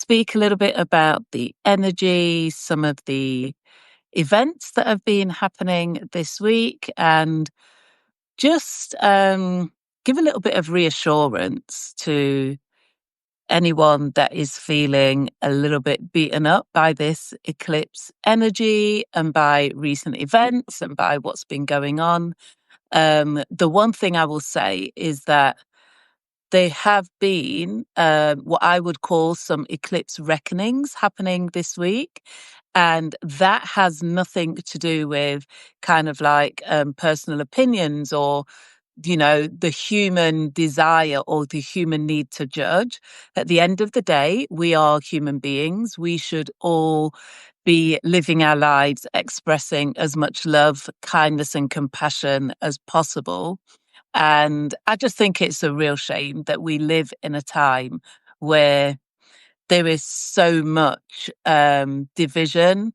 speak a little bit about the energy, some of the events that have been happening this week, and just give a little bit of reassurance to anyone that is feeling a little bit beaten up by this eclipse energy and by recent events and by what's been going on. The one thing I will say is that there have been what I would call some eclipse reckonings happening this week. And that has nothing to do with kind of like personal opinions or, the human desire or the human need to judge. At the end of the day, we are human beings. We should all be living our lives expressing as much love, kindness, and compassion as possible. And I just think it's a real shame that we live in a time where there is so much division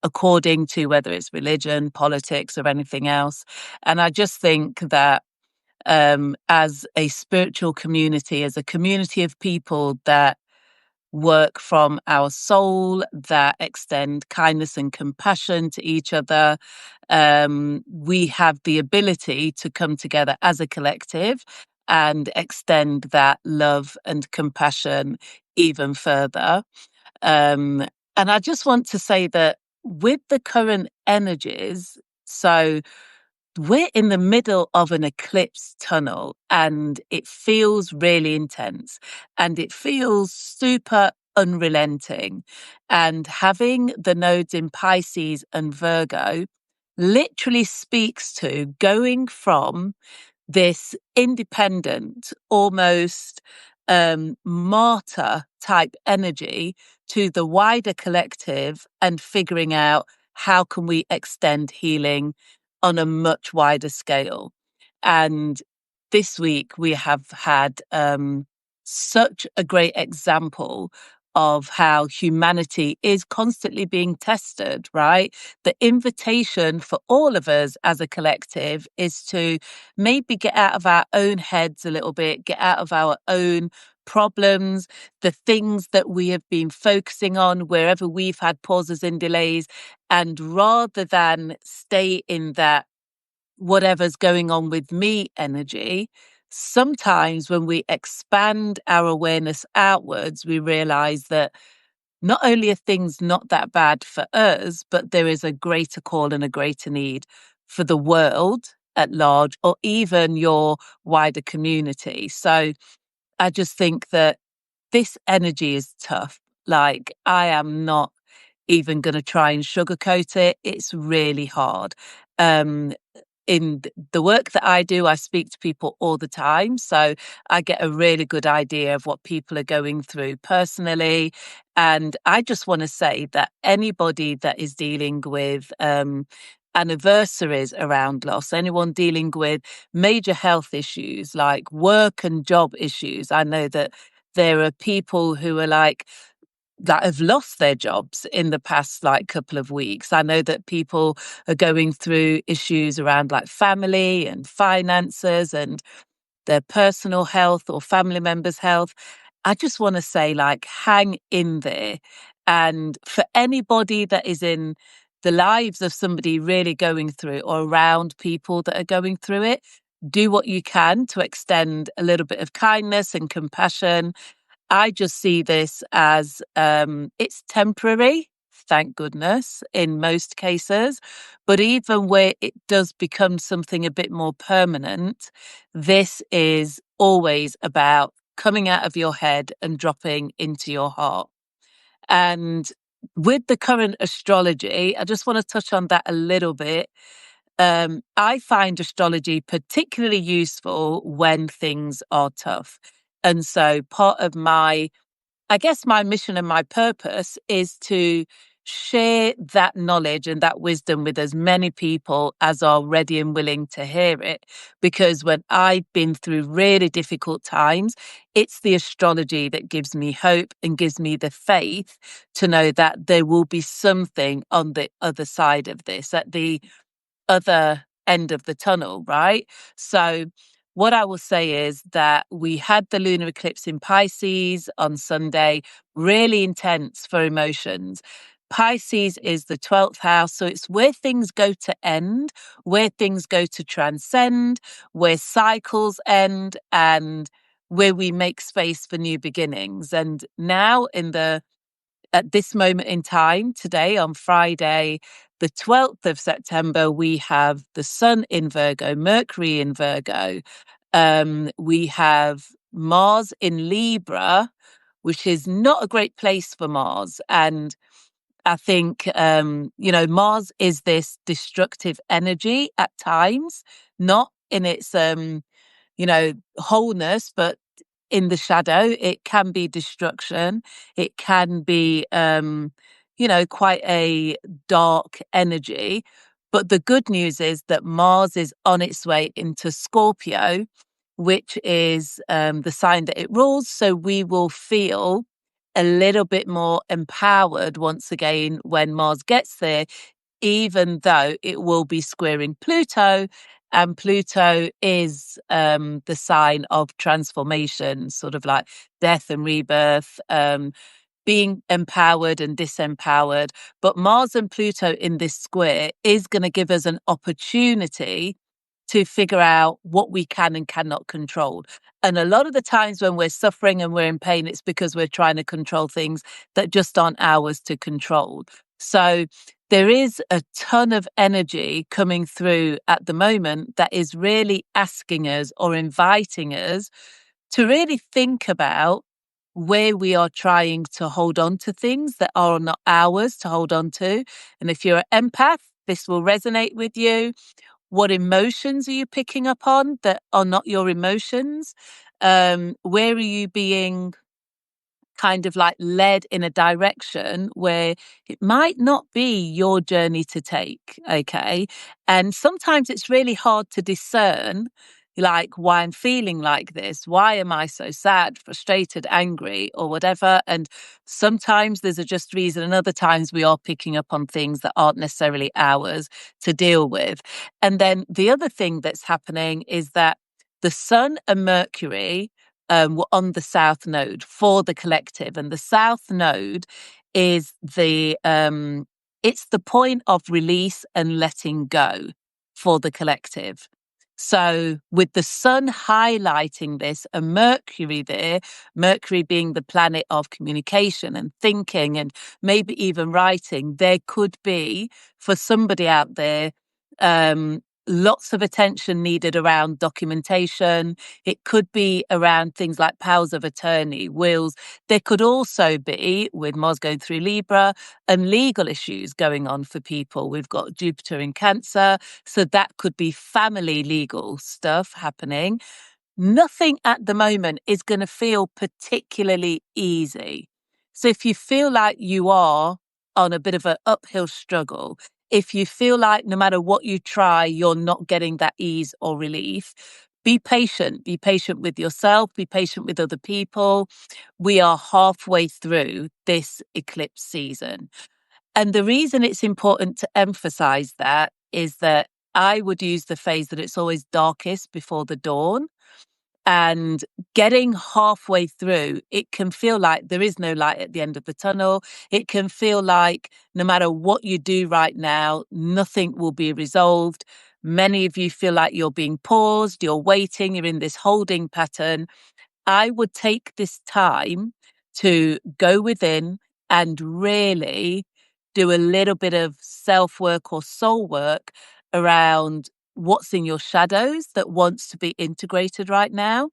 according to whether it's religion, politics, or anything else. And I just think that as a spiritual community, as a community of people that work from our soul, that extend kindness and compassion to each other, we have the ability to come together as a collective and extend that love and compassion even further. Um, and I just want to say that with the current energies, so we're in the middle of an eclipse tunnel and it feels really intense and it feels super unrelenting. And having the nodes in Pisces and Virgo literally speaks to going from this independent, almost martyr type energy to the wider collective and figuring out how can we extend healing on a much wider scale. And this week we have had such a great example of how humanity is constantly being tested, right? The invitation for all of us as a collective is to maybe get out of our own heads a little bit, get out of our own problems, the things that we have been focusing on wherever we've had pauses and delays. And rather than stay in that whatever's going on with me energy, sometimes when we expand our awareness outwards, we realize that not only are things not that bad for us, but there is a greater call and a greater need for the world at large, or even your wider community. So I just think that this energy is tough. Like, I am not even going to try and sugarcoat it. It's really hard. Um, the work that I do, I speak to people all the time. So I get a really good idea of what people are going through personally. And I just want to say that anybody that is dealing with anniversaries around loss, anyone dealing with major health issues like work and job issues, I know that there are people who are like, that have lost their jobs in the past like couple of weeks. I know that people are going through issues around like family and finances and their personal health or family members' health. I just want to say, like, hang in there. And for anybody that is in the lives of somebody really going through it or around people that are going through it, do what you can to extend a little bit of kindness and compassion. I just see this as it's temporary, thank goodness, in most cases. But even where it does become something a bit more permanent, this is always about coming out of your head and dropping into your heart. And with the current astrology, I just want to touch on that a little bit. I find astrology particularly useful when things are tough. And so part of I guess my mission and my purpose is to share that knowledge and that wisdom with as many people as are ready and willing to hear it. Because when I've been through really difficult times, it's the astrology that gives me hope and gives me the faith to know that there will be something on the other side of this, at the other end of the tunnel, right? So what I will say is that we had the lunar eclipse in Pisces on Sunday, really intense for emotions. Pisces is the 12th house, so it's where things go to end, where things go to transcend, where cycles end, and where we make space for new beginnings. And now at this moment in time, today on Friday, the 12th of September, we have the Sun in Virgo, Mercury in Virgo. We have Mars in Libra, which is not a great place for Mars. And I think, Mars is this destructive energy at times, not in its, wholeness, but in the shadow. It can be destruction. It can be, quite a dark energy. But the good news is that Mars is on its way into Scorpio, which is the sign that it rules. So we will feel a little bit more empowered once again when Mars gets there, even though it will be squaring Pluto. And Pluto is the sign of transformation, sort of like death and rebirth, being empowered and disempowered. But Mars and Pluto in this square is going to give us an opportunity to figure out what we can and cannot control. And a lot of the times when we're suffering and we're in pain, it's because we're trying to control things that just aren't ours to control. So there is a ton of energy coming through at the moment that is really asking us or inviting us to really think about where we are trying to hold on to things that are not ours to hold on to. And if you're an empath, this will resonate with you. What emotions are you picking up on that are not your emotions? Where are you being kind of like led in a direction where it might not be your journey to take? Okay. And sometimes it's really hard to discern, like, why I'm feeling like this. Why am I so sad, frustrated, angry, or whatever? And sometimes there's a just reason, and other times we are picking up on things that aren't necessarily ours to deal with. And then the other thing that's happening is that the Sun and Mercury were on the South Node for the collective, and the South Node is it's the point of release and letting go for the collective. So with the Sun highlighting this and Mercury there, Mercury being the planet of communication and thinking and maybe even writing, there could be, for somebody out there, lots of attention needed around documentation. It could be around things like powers of attorney, wills. There could also be, with Mars going through Libra, and legal issues going on for people. We've got Jupiter in Cancer, so that could be family legal stuff happening. Nothing at the moment is going to feel particularly easy. So if you feel like you are on a bit of an uphill struggle, if you feel like no matter what you try, you're not getting that ease or relief, be patient. Be patient with yourself, be patient with other people. We are halfway through this eclipse season. And the reason it's important to emphasize that is that I would use the phrase that it's always darkest before the dawn. And getting halfway through, it can feel like there is no light at the end of the tunnel. It can feel like no matter what you do right now, nothing will be resolved. Many of you feel like you're being paused, you're waiting, you're in this holding pattern. I would take this time to go within and really do a little bit of self work or soul work around what's in your shadows that wants to be integrated right now.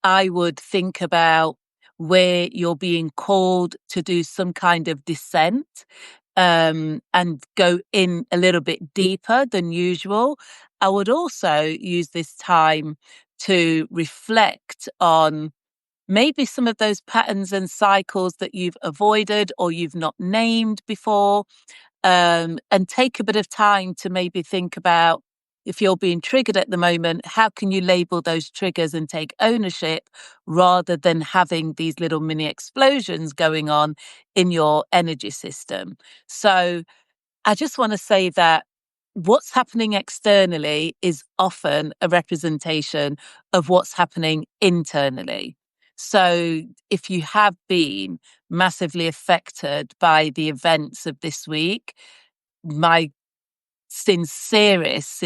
I would think about where you're being called to do some kind of descent, and go in a little bit deeper than usual. I would also use this time to reflect on maybe some of those patterns and cycles that you've avoided or you've not named before, and take a bit of time to maybe think about, if you're being triggered at the moment, how can you label those triggers and take ownership rather than having these little mini explosions going on in your energy system. So I just want to say that what's happening externally is often a representation of what's happening internally. So if you have been massively affected by the events of this week, my sincerest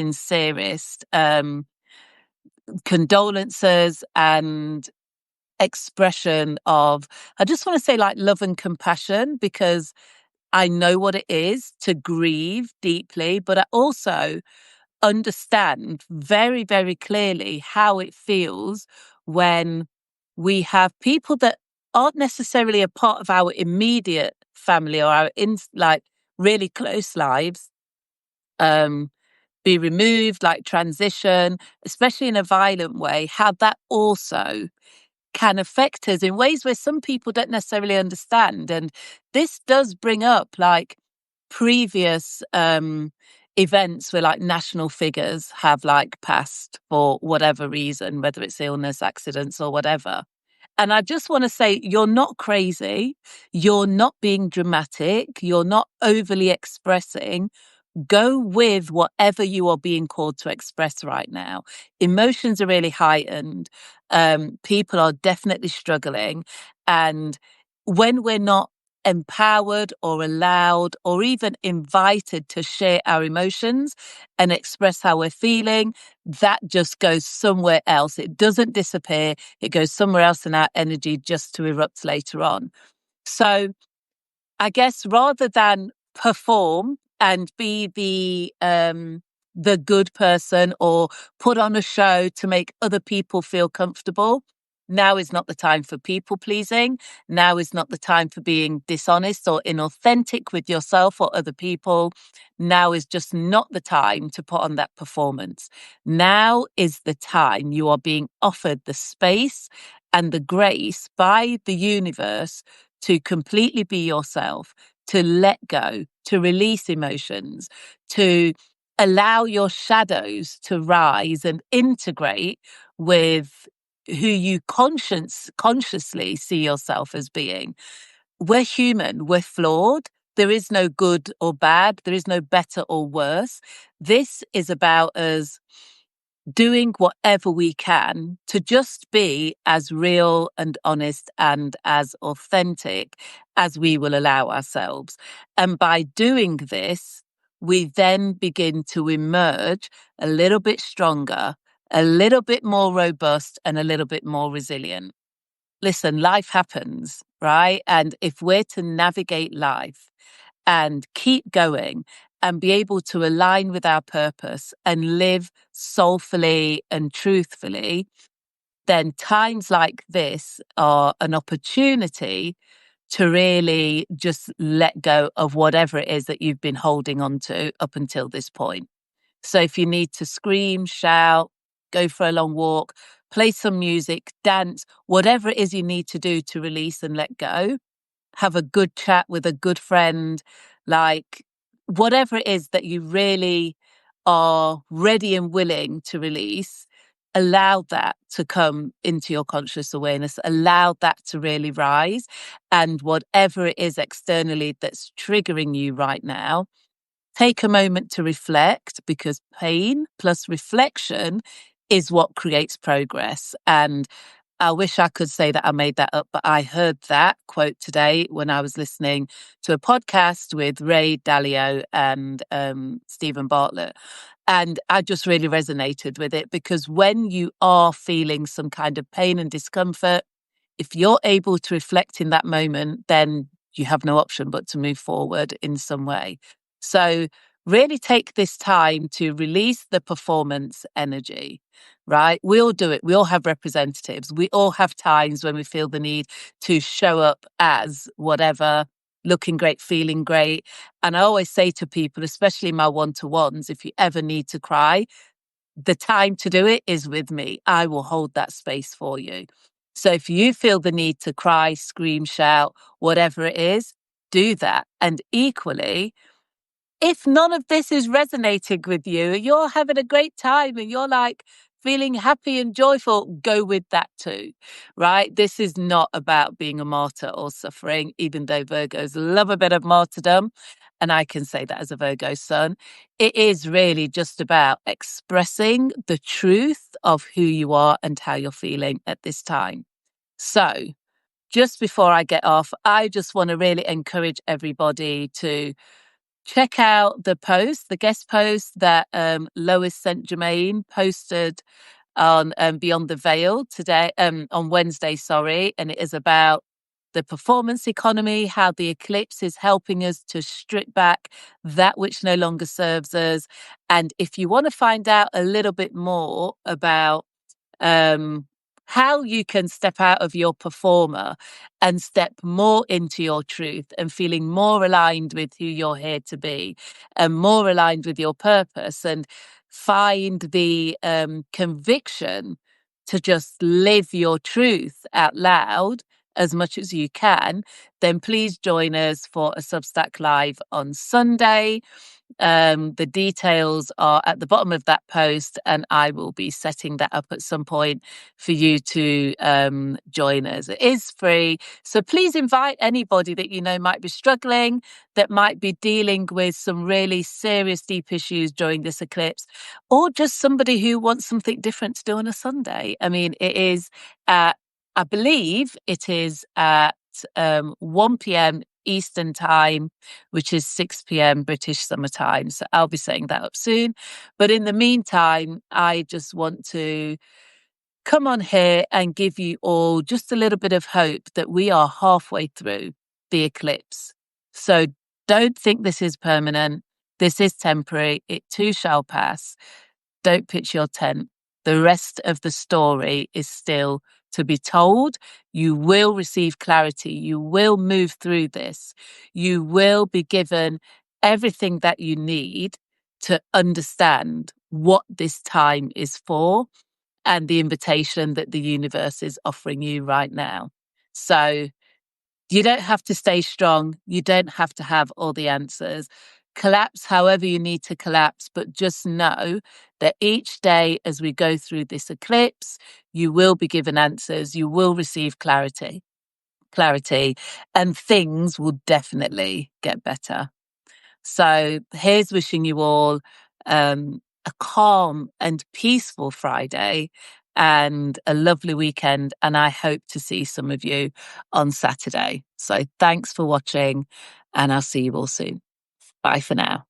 condolences and expression of, I just want to say, like, love and compassion, because I know what it is to grieve deeply, but I also understand very, very clearly how it feels when we have people that aren't necessarily a part of our immediate family or our like really close lives be removed, like transition, especially in a violent way, how that also can affect us in ways where some people don't necessarily understand. And this does bring up like previous events where like national figures have like passed for whatever reason, whether it's illness, accidents, or whatever. And I just want to say, you're not crazy. You're not being dramatic. You're not overly expressing. Go with whatever you are being called to express right now. Emotions are really heightened. People are definitely struggling. And when we're not empowered or allowed or even invited to share our emotions and express how we're feeling, that just goes somewhere else. It doesn't disappear. It goes somewhere else in our energy just to erupt later on. So I guess rather than perform and be the good person or put on a show to make other people feel comfortable, now is not the time for people pleasing. Now is not the time for being dishonest or inauthentic with yourself or other people. Now is just not the time to put on that performance. Now is the time you are being offered the space and the grace by the universe to completely be yourself, to let go, to release emotions, to allow your shadows to rise and integrate with who you consciously see yourself as being. We're human, we're flawed. There is no good or bad. There is no better or worse. This is about us doing whatever we can to just be as real and honest and as authentic as we will allow ourselves. And by doing this, we then begin to emerge a little bit stronger, a little bit more robust, and a little bit more resilient. Listen, life happens, right? And if we're to navigate life and keep going and be able to align with our purpose and live soulfully and truthfully, then times like this are an opportunity to really just let go of whatever it is that you've been holding on to up until this point. So if you need to scream, shout, go for a long walk, play some music, dance, whatever it is you need to do to release and let go, have a good chat with a good friend, like whatever it is that you really are ready and willing to release, allow that to come into your conscious awareness, allow that to really rise. And whatever it is externally that's triggering you right now, take a moment to reflect, because pain plus reflection is what creates progress. And I wish I could say that I made that up, but I heard that quote today when I was listening to a podcast with Ray Dalio and Stephen Bartlett. And I just really resonated with it, because when you are feeling some kind of pain and discomfort, if you're able to reflect in that moment, then you have no option but to move forward in some way. So really take this time to release the performance energy, right? We all do it. We all have representatives. We all have times when we feel the need to show up as whatever, looking great, feeling great. And I always say to people, especially my one-to-ones, if you ever need to cry, the time to do it is with me. I will hold that space for you. So if you feel the need to cry, scream, shout, whatever it is, do that. And equally, if none of this is resonating with you, you're having a great time and you're like feeling happy and joyful, go with that too, right? This is not about being a martyr or suffering, even though Virgos love a bit of martyrdom. and I can say that as a Virgo sun, it is really just about expressing the truth of who you are and how you're feeling at this time. So just before I get off, I just want to really encourage everybody to check out the guest post that Lois St. Germain posted on Beyond the Veil today, on Wednesday, sorry. And it is about the performance economy, how the eclipse is helping us to strip back that which no longer serves us. And if you want to find out a little bit more about how you can step out of your performer and step more into your truth and feeling more aligned with who you're here to be and more aligned with your purpose, and find the conviction to just live your truth out loud as much as you can, then please join us for a Substack Live on Sunday. The details are at the bottom of that post, and I will be setting that up at some point for you to join us. It is free, so please invite anybody that you know might be struggling, that might be dealing with some really serious, deep issues during this eclipse, or just somebody who wants something different to do on a Sunday. I mean, it is at, I believe it is at 1 p.m. Eastern time, which is 6 p.m. British summer time. So I'll be setting that up soon. But in the meantime, I just want to come on here and give you all just a little bit of hope that we are halfway through the eclipse. So don't think this is permanent. This is temporary. It too shall pass. Don't pitch your tent. The rest of the story is still to be told. You will receive clarity. You will move through this. You will be given everything that you need to understand what this time is for and the invitation that the universe is offering you right now. So you don't have to stay strong. You don't have to have all the answers. Collapse however you need to collapse, but just know that each day as we go through this eclipse, you will be given answers. You will receive clarity, and things will definitely get better. So here's wishing you all a calm and peaceful Friday and a lovely weekend. And I hope to see some of you on Saturday. So thanks for watching, and I'll see you all soon. Bye for now.